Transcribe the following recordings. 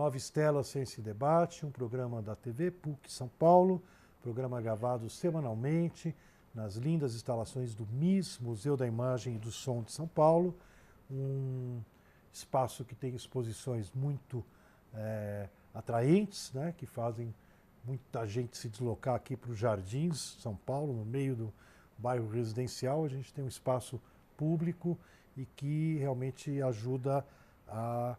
Nova Estela Ciência e Debate, um programa da TV PUC São Paulo, programa gravado semanalmente nas lindas instalações do MIS, Museu da Imagem e do Som de São Paulo, um espaço que tem exposições muito atraentes, né, que fazem muita gente se deslocar aqui para os Jardins, São Paulo, no meio do bairro residencial. A gente tem um espaço público e que realmente ajuda a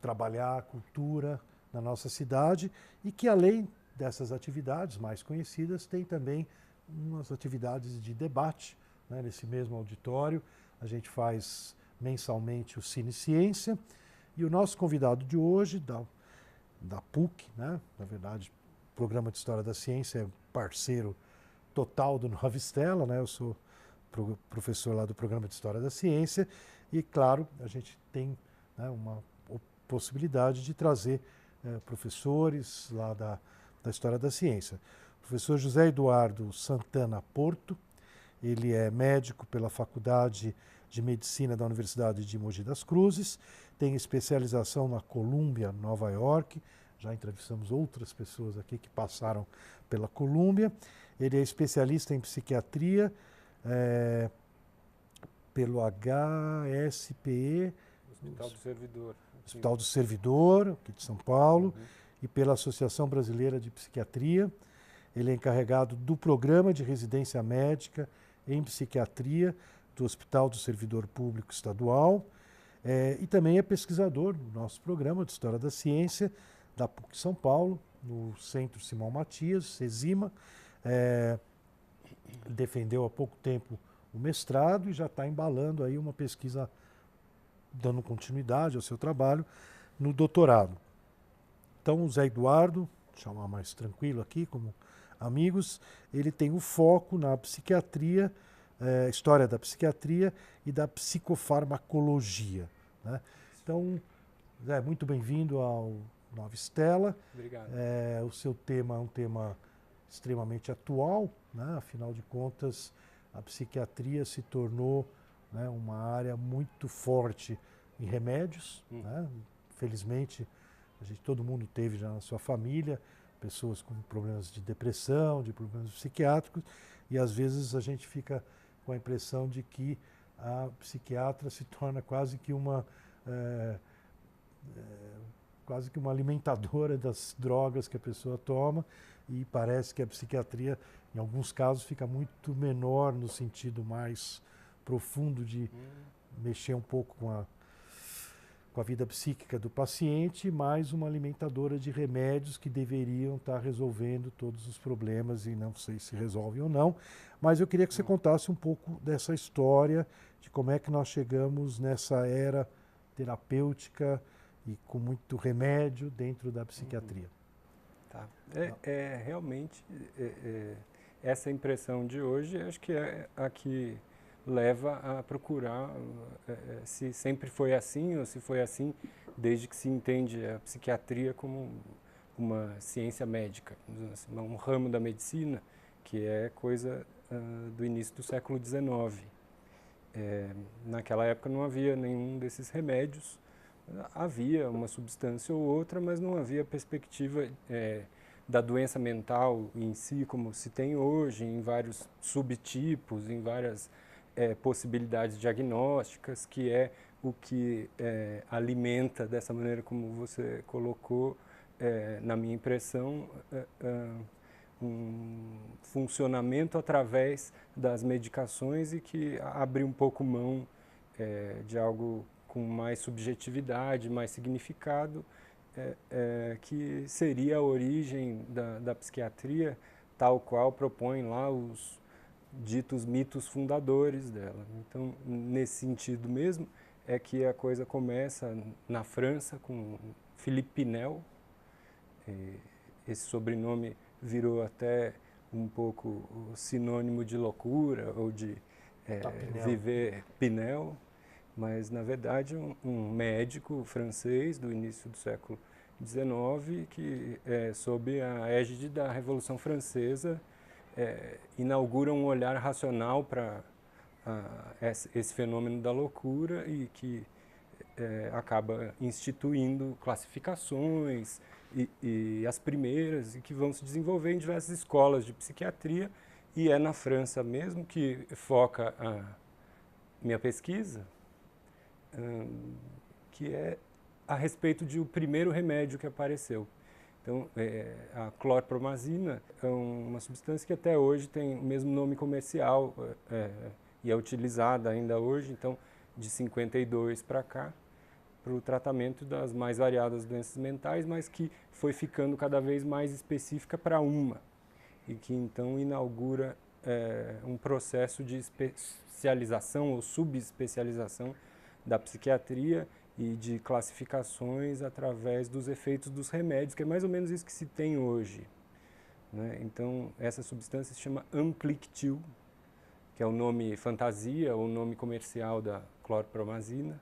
trabalhar a cultura na nossa cidade e que, além dessas atividades mais conhecidas, tem também umas atividades de debate, né, nesse mesmo auditório. A gente faz mensalmente o Cine Ciência e o nosso convidado de hoje, da PUC, né, na verdade, o Programa de História da Ciência é parceiro total do Nova Estela, né, eu sou professor lá do Programa de História da Ciência e, claro, a gente tem, né, uma possibilidade de trazer professores lá da História da Ciência. O professor José Eduardo Santana Porto, ele é médico pela Faculdade de Medicina da Universidade de Mogi das Cruzes, tem especialização na Columbia, Nova York, já entrevistamos outras pessoas aqui que passaram pela Columbia. Ele é especialista em psiquiatria pelo HSPE, Hospital do Servidor. Hospital do Servidor, aqui de São Paulo, e pela Associação Brasileira de Psiquiatria. Ele é encarregado do Programa de Residência Médica em Psiquiatria do Hospital do Servidor Público Estadual e também é pesquisador do nosso programa de História da Ciência da PUC São Paulo, no Centro Simão Matias, CESIMA. Defendeu há pouco tempo o mestrado e já está embalando aí uma pesquisa dando continuidade ao seu trabalho no doutorado. Então, o Zé Eduardo, vou chamar mais tranquilo aqui, como amigos, ele tem o foco na psiquiatria, história da psiquiatria e da psicofarmacologia, né? Então, Zé, muito bem-vindo ao Nova Estela. Obrigado. O seu tema é um tema extremamente atual, né? Afinal de contas, a psiquiatria se tornou, né, uma área muito forte em remédios, né? Felizmente, todo mundo teve já na sua família pessoas com problemas de depressão, de problemas psiquiátricos, e às vezes a gente fica com a impressão de que a psiquiatra se torna quase que uma alimentadora das drogas que a pessoa toma, e parece que a psiquiatria, em alguns casos, fica muito menor no sentido mais profundo de mexer um pouco com a vida psíquica do paciente, mais uma alimentadora de remédios que deveriam estar resolvendo todos os problemas, e não sei se resolvem ou não, mas eu queria que você contasse um pouco dessa história, de como é que nós chegamos nessa era terapêutica e com muito remédio dentro da psiquiatria. Tá. Realmente, essa impressão de hoje, acho que é a que leva a procurar se sempre foi assim ou se foi assim desde que se entende a psiquiatria como uma ciência médica, um ramo da medicina que é coisa do início do século XIX. Naquela época não havia nenhum desses remédios, havia uma substância ou outra, mas não havia perspectiva da doença mental em si como se tem hoje, em vários subtipos, em várias possibilidades diagnósticas, que é o que alimenta, dessa maneira como você colocou, na minha impressão, um funcionamento através das medicações e que abre um pouco mão de algo com mais subjetividade, mais significado, que seria a origem da psiquiatria, tal qual propõem lá os ditos mitos fundadores dela. Então, nesse sentido mesmo, é que a coisa começa na França com Philippe Pinel. Esse sobrenome virou até um pouco o sinônimo de loucura ou de viver Pinel, mas na verdade um médico francês do início do século XIX que, sob a égide da Revolução Francesa, inaugura um olhar racional para esse fenômeno da loucura e que acaba instituindo classificações e as primeiras, e que vão se desenvolver em diversas escolas de psiquiatria, e é na França mesmo que foca a minha pesquisa, que é a respeito de o primeiro remédio que apareceu. Então, a clorpromazina é uma substância que até hoje tem o mesmo nome comercial e é utilizada ainda hoje, então, de 52 para cá, para o tratamento das mais variadas doenças mentais, mas que foi ficando cada vez mais específica para uma, e que então inaugura um processo de especialização ou subespecialização da psiquiatria e de classificações através dos efeitos dos remédios, que é mais ou menos isso que se tem hoje, né? Então, essa substância se chama Amplictil, que é o nome fantasia ou nome comercial da clorpromazina.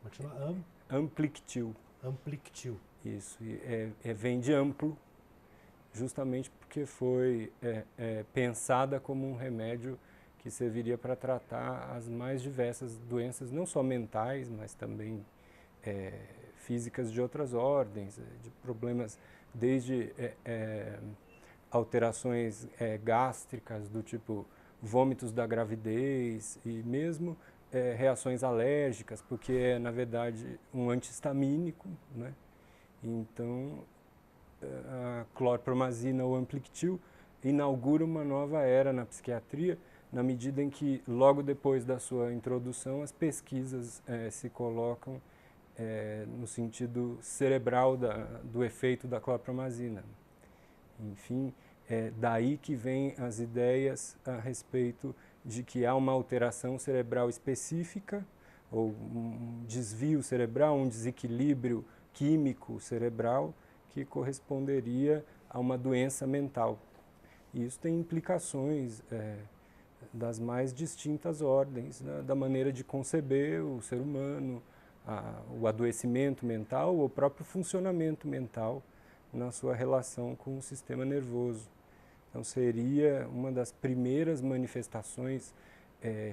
Como é que chama? Amplictil. Amplictil. Isso, e vem de amplo, justamente porque foi pensada como um remédio que serviria para tratar as mais diversas doenças, não só mentais, mas também físicas de outras ordens, de problemas desde alterações gástricas, do tipo vômitos da gravidez, e mesmo reações alérgicas, porque é, na verdade, um antihistamínico, né? Então, a clorpromazina ou Amplictil inaugura uma nova era na psiquiatria, na medida em que, logo depois da sua introdução, as pesquisas se colocam no sentido cerebral do efeito da clorpromazina. Enfim, daí que vêm as ideias a respeito de que há uma alteração cerebral específica, ou um desvio cerebral, um desequilíbrio químico cerebral, que corresponderia a uma doença mental. E isso tem implicações das mais distintas ordens, né, da maneira de conceber o ser humano, o adoecimento mental, ou o próprio funcionamento mental na sua relação com o sistema nervoso. Então, seria uma das primeiras manifestações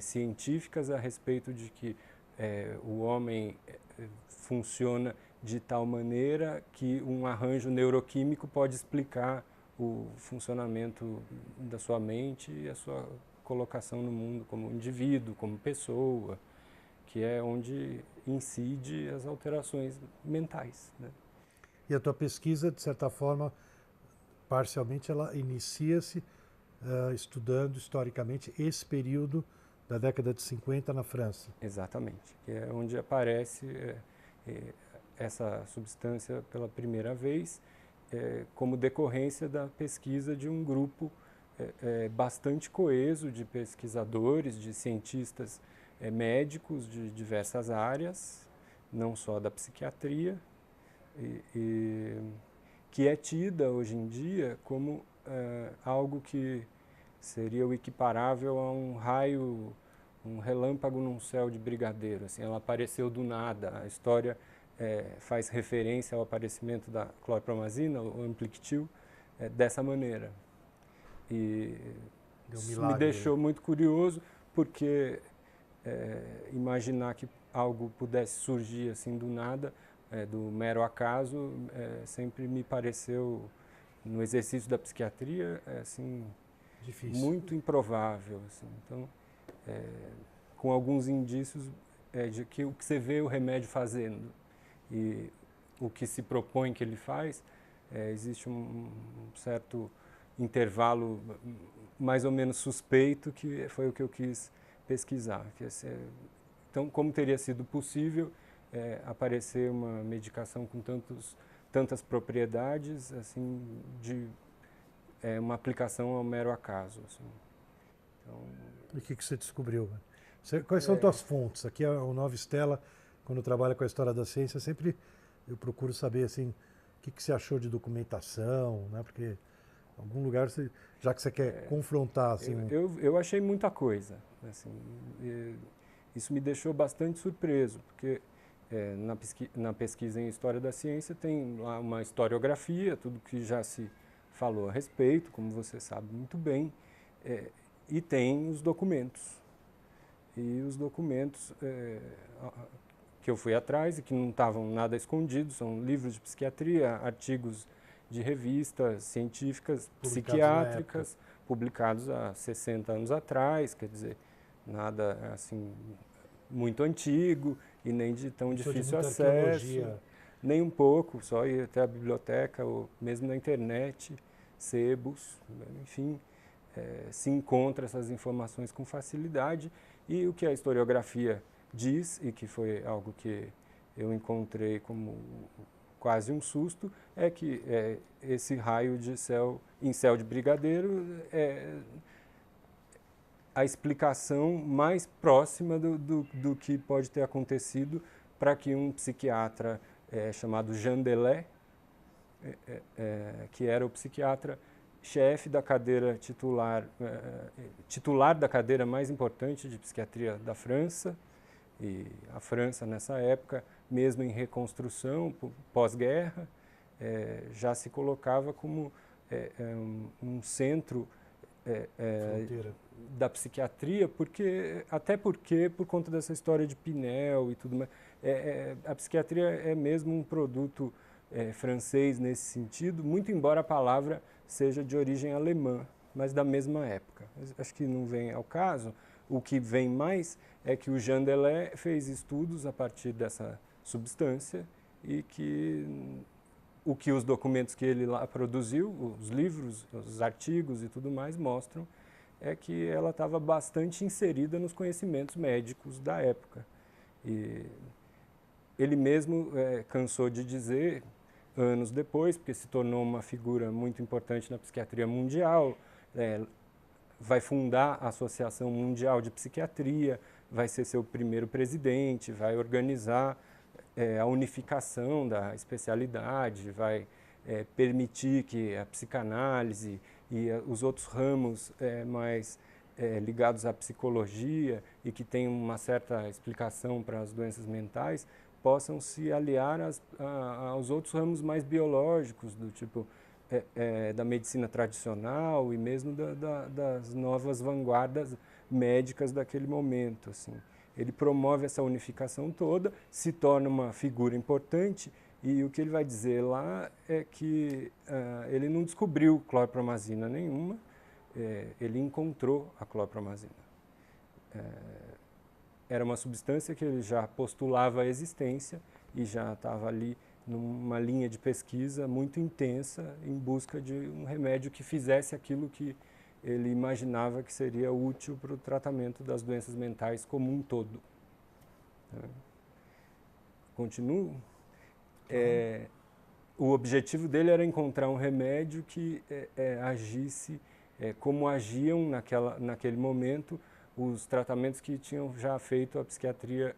científicas a respeito de que o homem funciona de tal maneira que um arranjo neuroquímico pode explicar o funcionamento da sua mente e a sua colocação no mundo como indivíduo, como pessoa, que é onde incide as alterações mentais, né? E a tua pesquisa, de certa forma, parcialmente, ela inicia-se estudando historicamente esse período da década de 50 na França. Exatamente, que é onde aparece essa substância pela primeira vez, como decorrência da pesquisa de um grupo bastante coeso de pesquisadores, de cientistas médicos de diversas áreas, não só da psiquiatria, que é tida hoje em dia como algo que seria o equiparável a um raio, um relâmpago num céu de brigadeiro. Assim, ela apareceu do nada. A história faz referência ao aparecimento da clorpromazina, o Amplictil, dessa maneira. E isso me deixou muito curioso, porque imaginar que algo pudesse surgir assim do nada, do mero acaso, sempre me pareceu, no exercício da psiquiatria, assim, difícil, muito improvável. Assim. Então, com alguns indícios de que o que você vê o remédio fazendo e o que se propõe que ele faz, existe um certo intervalo mais ou menos suspeito, que foi o que eu quis pesquisar. Então, como teria sido possível aparecer uma medicação com tantas propriedades, assim, de uma aplicação ao mero acaso. Assim. Então, e o que você descobriu? Quais são tuas fontes? Aqui o Nova Stella, quando trabalha com a história da ciência, sempre eu procuro saber assim, o que você achou de documentação, né? Porque em algum lugar, já que você quer confrontar... Assim, eu achei muita coisa. Assim, isso me deixou bastante surpreso, porque na pesquisa em História da Ciência tem lá uma historiografia, tudo que já se falou a respeito, como você sabe muito bem, e tem os documentos. E os documentos que eu fui atrás e que não estavam nada escondidos, são livros de psiquiatria, artigos de revistas científicas, psiquiátricas, publicados há 60 anos atrás, quer dizer, nada assim muito antigo e nem de tão difícil acesso, nem um pouco, só ir até a biblioteca ou mesmo na internet, sebos, enfim, se encontra essas informações com facilidade. E o que a historiografia diz, e que foi algo que eu encontrei como quase um susto, é que esse raio de incel de brigadeiro é a explicação mais próxima do que pode ter acontecido para que um psiquiatra chamado Jean Delay, que era o psiquiatra chefe da cadeira titular da cadeira mais importante de psiquiatria da França, e a França nessa época, mesmo em reconstrução, pós-guerra, já se colocava como um centro da psiquiatria, até porque, por conta dessa história de Pinel e tudo mais, a psiquiatria é mesmo um produto francês nesse sentido, muito embora a palavra seja de origem alemã, mas da mesma época. Acho que não vem ao caso. O que vem mais é que o Jean Delay fez estudos a partir dessa substância e que o que os documentos que ele lá produziu, os livros, os artigos e tudo mais mostram é que ela estava bastante inserida nos conhecimentos médicos da época. E ele mesmo cansou de dizer, anos depois, porque se tornou uma figura muito importante na psiquiatria mundial, vai fundar a Associação Mundial de Psiquiatria, vai ser seu primeiro presidente, vai organizar a unificação da especialidade, vai permitir que a psicanálise e os outros ramos mais ligados à psicologia e que tem uma certa explicação para as doenças mentais possam se aliar aos outros ramos mais biológicos, do tipo da medicina tradicional e mesmo das novas vanguardas médicas daquele momento, assim. Ele promove essa unificação toda, se torna uma figura importante e o que ele vai dizer lá é que ele não descobriu clorpromazina nenhuma, ele encontrou a clorpromazina. Era uma substância que ele já postulava a existência e já estava ali numa linha de pesquisa muito intensa em busca de um remédio que fizesse aquilo que ele imaginava que seria útil para o tratamento das doenças mentais como um todo. Continuo. O objetivo dele era encontrar um remédio que agisse como agiam naquele momento os tratamentos que tinham já feito a psiquiatria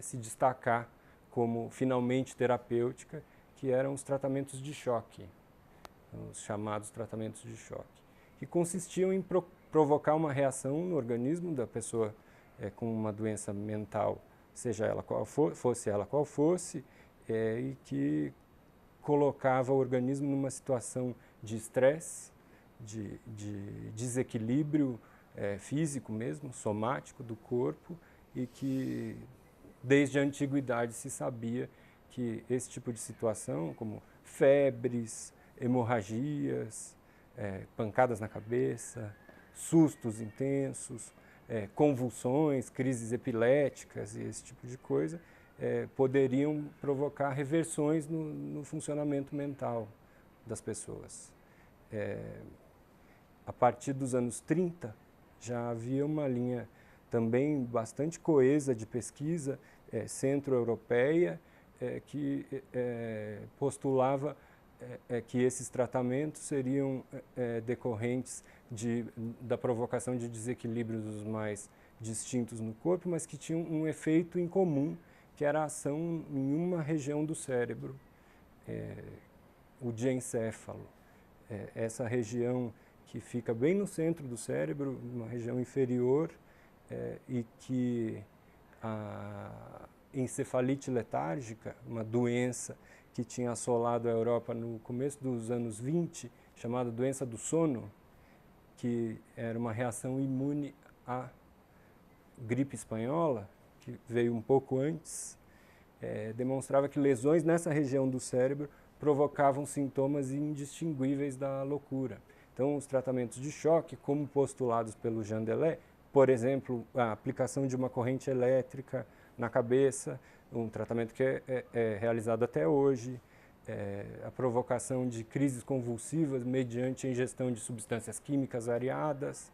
se destacar como finalmente terapêutica, que eram os tratamentos de choque, os chamados tratamentos de choque, que consistiam em provocar uma reação no organismo da pessoa com uma doença mental, seja ela qual fosse ela qual fosse, e que colocava o organismo numa situação de estresse, de desequilíbrio físico mesmo, somático do corpo, e que desde a antiguidade se sabia que esse tipo de situação, como febres, hemorragias, pancadas na cabeça, sustos intensos, convulsões, crises epiléticas e esse tipo de coisa, poderiam provocar reversões no funcionamento mental das pessoas. A partir dos anos 30, já havia uma linha também bastante coesa de pesquisa centro-europeia que postulava que esses tratamentos seriam decorrentes da provocação de desequilíbrios mais distintos no corpo, mas que tinham um efeito em comum, que era a ação em uma região do cérebro, o diencéfalo. Essa região que fica bem no centro do cérebro, uma região inferior, e que a encefalite letárgica, uma doença que tinha assolado a Europa no começo dos anos 20, chamada doença do sono, que era uma reação imune à gripe espanhola, que veio um pouco antes, demonstrava que lesões nessa região do cérebro provocavam sintomas indistinguíveis da loucura. Então, os tratamentos de choque, como postulados pelo Jean Delay, por exemplo, a aplicação de uma corrente elétrica na cabeça, um tratamento que é realizado até hoje, a provocação de crises convulsivas mediante a ingestão de substâncias químicas variadas,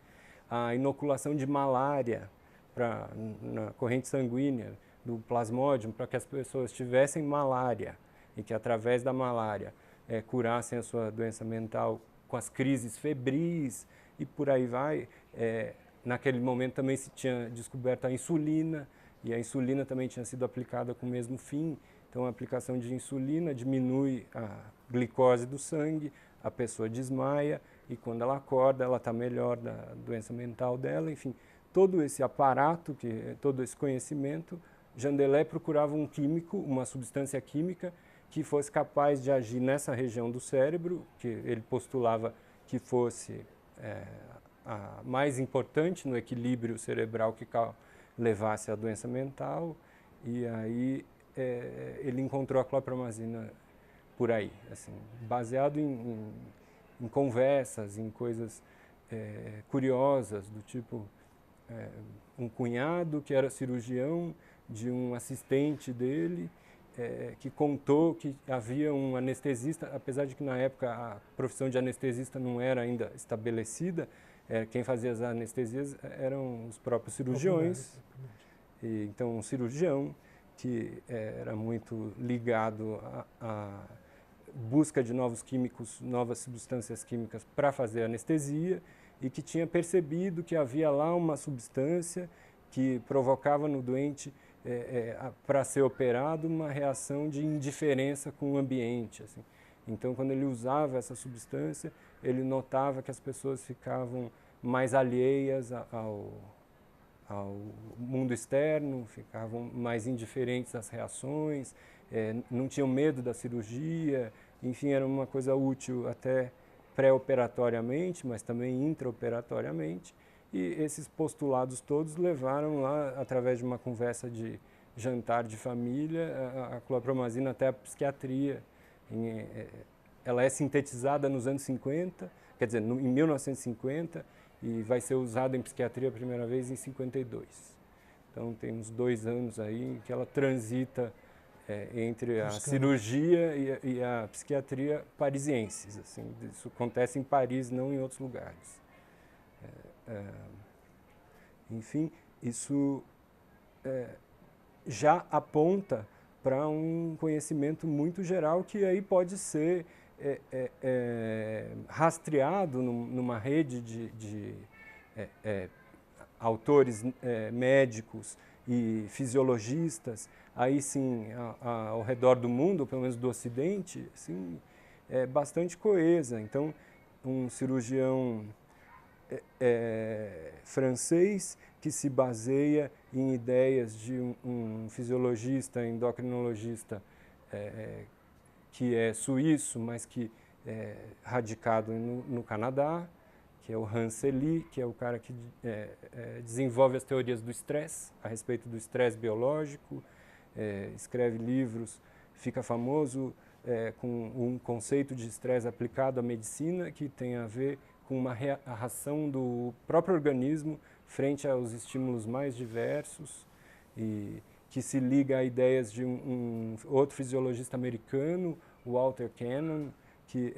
a inoculação de malária na corrente sanguínea do plasmódium para que as pessoas tivessem malária e que através da malária curassem a sua doença mental com as crises febris e por aí vai. Naquele momento também se tinha descoberto a insulina, e a insulina também tinha sido aplicada com o mesmo fim. Então, a aplicação de insulina diminui a glicose do sangue, a pessoa desmaia, e quando ela acorda, ela está melhor da doença mental dela. Enfim, todo esse aparato, todo esse conhecimento, Jean Delay procurava um químico, uma substância química, que fosse capaz de agir nessa região do cérebro, que ele postulava que fosse a mais importante no equilíbrio cerebral que levasse à doença mental, e aí ele encontrou a clorpromazina por aí, assim, baseado em conversas, em coisas curiosas, do tipo um cunhado que era cirurgião de um assistente dele, que contou que havia um anestesista, apesar de que na época a profissão de anestesista não era ainda estabelecida, quem fazia as anestesias eram os próprios cirurgiões. E, então, um cirurgião que era muito ligado à busca de novos químicos, novas substâncias químicas para fazer anestesia, e que tinha percebido que havia lá uma substância que provocava no doente, para ser operado, uma reação de indiferença com o ambiente, assim. Então, quando ele usava essa substância, ele notava que as pessoas ficavam mais alheias ao mundo externo, ficavam mais indiferentes às reações, não tinham medo da cirurgia, enfim, era uma coisa útil até pré-operatoriamente, mas também intraoperatoriamente. E esses postulados todos levaram lá, através de uma conversa de jantar de família, a clorpromazina até a psiquiatria. Ela é sintetizada nos anos 50, quer dizer, em 1950, e vai ser usada em psiquiatria a primeira vez em 52. Então, tem uns 2 anos aí que ela transita entre a cirurgia e a psiquiatria parisienses. Assim, isso acontece em Paris, não em outros lugares. Enfim, isso já aponta para um conhecimento muito geral que aí pode ser rastreado numa rede de autores médicos e fisiologistas, aí sim ao redor do mundo, pelo menos do Ocidente, assim, bastante coesa. Então, um cirurgião francês que se baseia em ideias de um fisiologista, endocrinologista, que é suíço, mas que é radicado no Canadá, que é o Hans Selye, que é o cara que desenvolve as teorias do estresse, a respeito do estresse biológico, escreve livros, fica famoso com um conceito de estresse aplicado à medicina, que tem a ver com uma reação do próprio organismo frente aos estímulos mais diversos, e que se liga a ideias de um outro fisiologista americano, Walter Cannon, que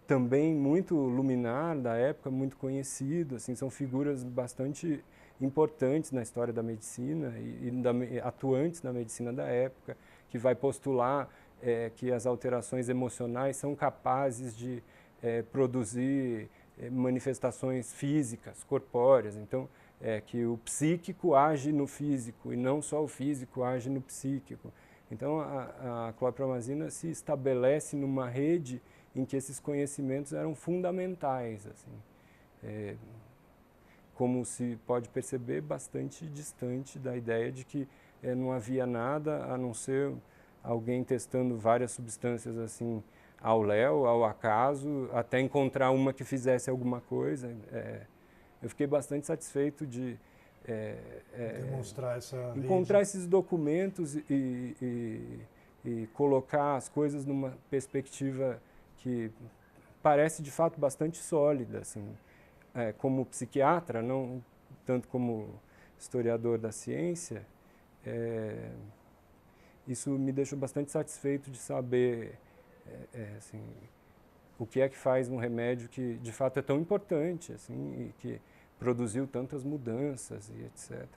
também muito luminar da época, muito conhecido, assim, são figuras bastante importantes na história da medicina e atuantes na medicina da época, que vai postular que as alterações emocionais são capazes de produzir manifestações físicas, corpóreas. Então, que o psíquico age no físico e não só o físico age no psíquico. Então, a clorpromazina se estabelece numa rede em que esses conhecimentos eram fundamentais, assim. Como se pode perceber, bastante distante da ideia de que não havia nada a não ser alguém testando várias substâncias assim ao léu, ao acaso, até encontrar uma que fizesse alguma coisa. Eu fiquei bastante satisfeito de demonstrar essa encontrar rede. esses documentos e colocar as coisas numa perspectiva que parece de fato bastante sólida, assim, como psiquiatra, não tanto como historiador da ciência. Isso me deixou bastante satisfeito de saber assim, o que é que faz um remédio que de fato é tão importante, assim, e que produziu tantas mudanças e etc.,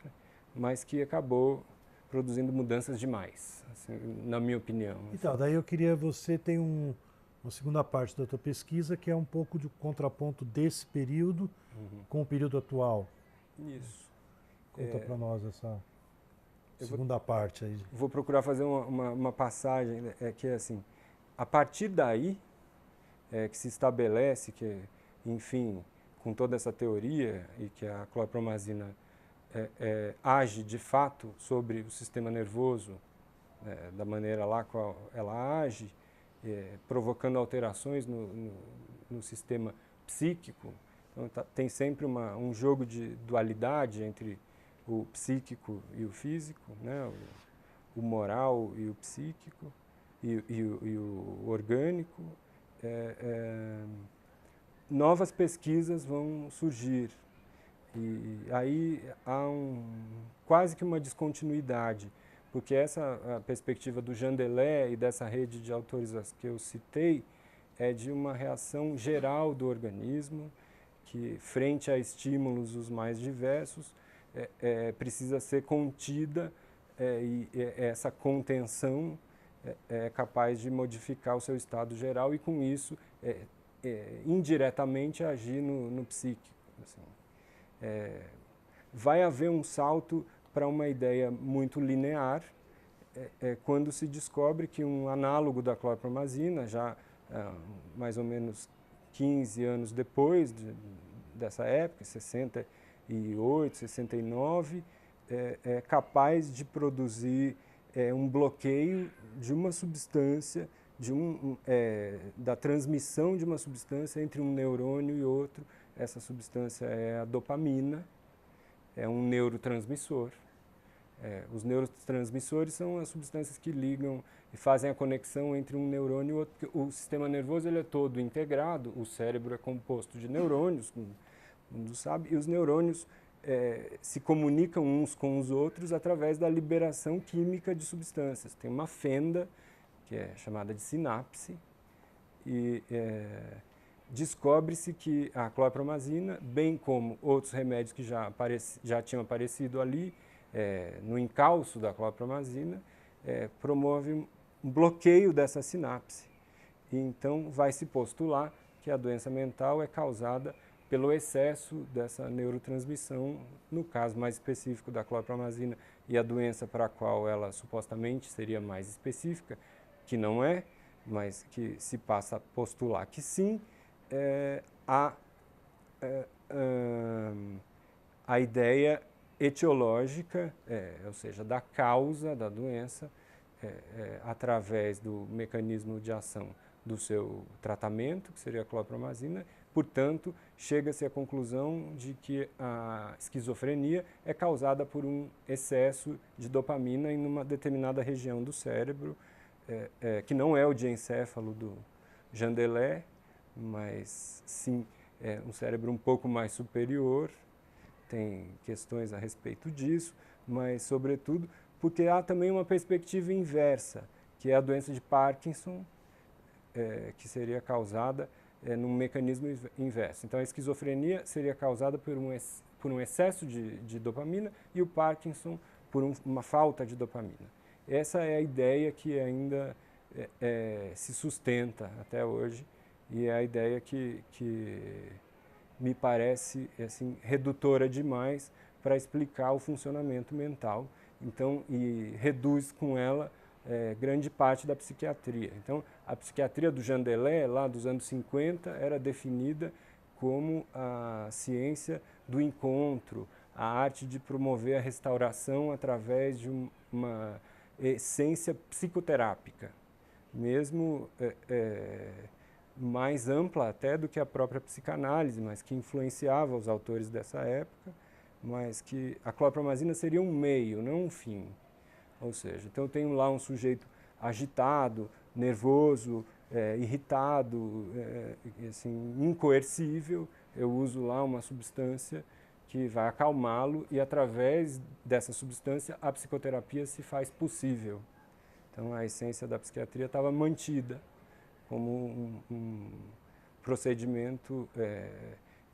mas que acabou produzindo mudanças demais, assim, na minha opinião. Então, daí eu queria, você tem uma segunda parte da tua pesquisa que é um pouco de contraponto desse período com o período atual. Isso. Conta para nós essa segunda parte aí. Vou procurar fazer uma passagem que é assim, a partir daí que se estabelece que, enfim, com toda essa teoria e que a clorpromazina age de fato sobre o sistema nervoso da maneira lá qual ela age, provocando alterações no sistema psíquico. Então, tem sempre um jogo de dualidade entre o psíquico e o físico, né? O moral e o psíquico, e o orgânico. Novas pesquisas vão surgir. E aí há quase que uma descontinuidade, porque a perspectiva do Jandelé e dessa rede de autores que eu citei é de uma reação geral do organismo, que frente a estímulos os mais diversos, precisa ser contida, e essa contenção é capaz de modificar o seu estado geral e, com isso, indiretamente agir no psíquico. Assim. Vai haver um salto para uma ideia muito linear quando se descobre que um análogo da clorpromazina, já mais ou menos 15 anos depois dessa época, 68, 69, é capaz de produzir um bloqueio de uma substância, da transmissão de uma substância entre um neurônio e outro. Essa substância é a dopamina, é um neurotransmissor. Os neurotransmissores são as substâncias que ligam e fazem a conexão entre um neurônio e outro. O sistema nervoso ele é todo integrado, o cérebro é composto de neurônios, todo mundo sabe, e os neurônios se comunicam uns com os outros através da liberação química de substâncias. Tem uma fenda, que é chamada de sinapse, e descobre-se que a clorpromazina, bem como outros remédios que já tinham aparecido ali, no encalço da clorpromazina, promove um bloqueio dessa sinapse. E então vai se postular que a doença mental é causada pelo excesso dessa neurotransmissão, no caso mais específico da clorpromazina, e a doença para a qual ela supostamente seria mais específica, que não é, mas que se passa a postular que sim, a ideia etiológica, ou seja, da causa da doença, através do mecanismo de ação do seu tratamento, que seria a clorpromazina. Portanto, chega-se à conclusão de que a esquizofrenia é causada por um excesso de dopamina em uma determinada região do cérebro, que não é o diencéfalo do Jandelé, mas sim um cérebro um pouco mais superior. Tem questões a respeito disso, mas, sobretudo, porque há também uma perspectiva inversa, que é a doença de Parkinson, que seria causada num mecanismo inverso. Então, a esquizofrenia seria causada por um excesso de dopamina e o Parkinson por uma falta de dopamina. Essa é a ideia que ainda se sustenta até hoje e é a ideia que me parece assim, redutora demais para explicar o funcionamento mental. Então, e reduz com ela grande parte da psiquiatria. Então, a psiquiatria do Jandelé, lá dos anos 50, era definida como a ciência do encontro, a arte de promover a restauração através de uma essência psicoterápica, mesmo mais ampla até do que a própria psicanálise, mas que influenciava os autores dessa época, mas que a clorpromazina seria um meio, não um fim. Ou seja, então eu tenho lá um sujeito agitado, nervoso, irritado, assim, incoercível, eu uso lá uma substância que vai acalmá-lo e através dessa substância a psicoterapia se faz possível. Então a essência da psiquiatria estava mantida como um procedimento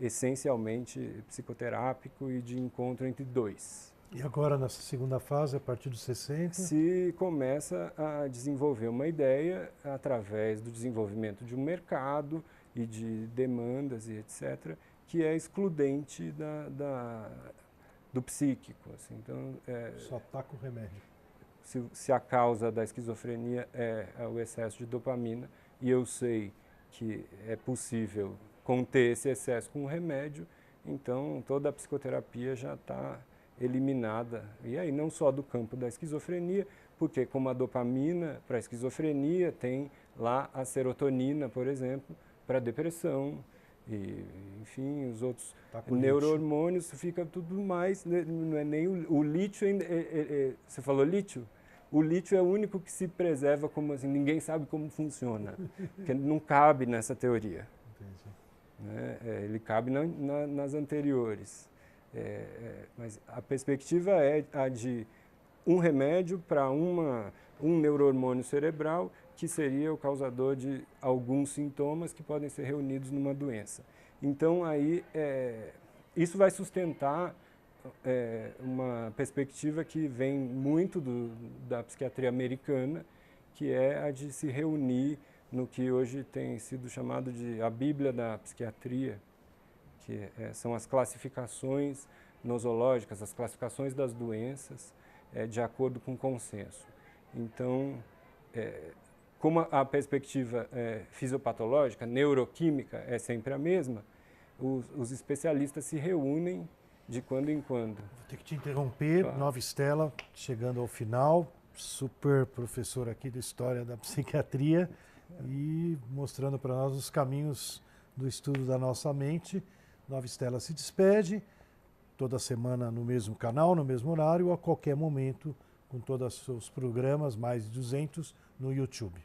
essencialmente psicoterápico e de encontro entre dois. E agora, nessa segunda fase, a partir dos 60? Se começa a desenvolver uma ideia através do desenvolvimento de um mercado e de demandas e etc., que é excludente do psíquico. Assim. Então, só ataca o remédio. Se a causa da esquizofrenia é o excesso de dopamina, e eu sei que é possível conter esse excesso com o remédio, então toda a psicoterapia já está eliminada. E aí não só do campo da esquizofrenia, porque como a dopamina para a esquizofrenia, tem lá a serotonina, por exemplo, para a depressão, e, enfim, os outros neurohormônios, fica tudo mais, não é nem o lítio, você falou lítio? O lítio é o único que se preserva como assim, ninguém sabe como funciona, porque não cabe nessa teoria. Né? Ele cabe nas anteriores. Mas a perspectiva é a de um remédio para um neurohormônio cerebral que seria o causador de alguns sintomas que podem ser reunidos numa doença. Então, aí, isso vai sustentar uma perspectiva que vem muito da psiquiatria americana, que é a de se reunir no que hoje tem sido chamado de a Bíblia da Psiquiatria, que são as classificações nosológicas, as classificações das doenças, de acordo com o consenso. Então, como a perspectiva fisiopatológica, neuroquímica é sempre a mesma, os especialistas se reúnem de quando em quando. Vou ter que te interromper, claro. Nova Estela, chegando ao final, super professor aqui da história da psiquiatria e mostrando para nós os caminhos do estudo da nossa mente. Nova Estela se despede, toda semana no mesmo canal, no mesmo horário, ou a qualquer momento, com todos os seus programas, mais de 200, no YouTube.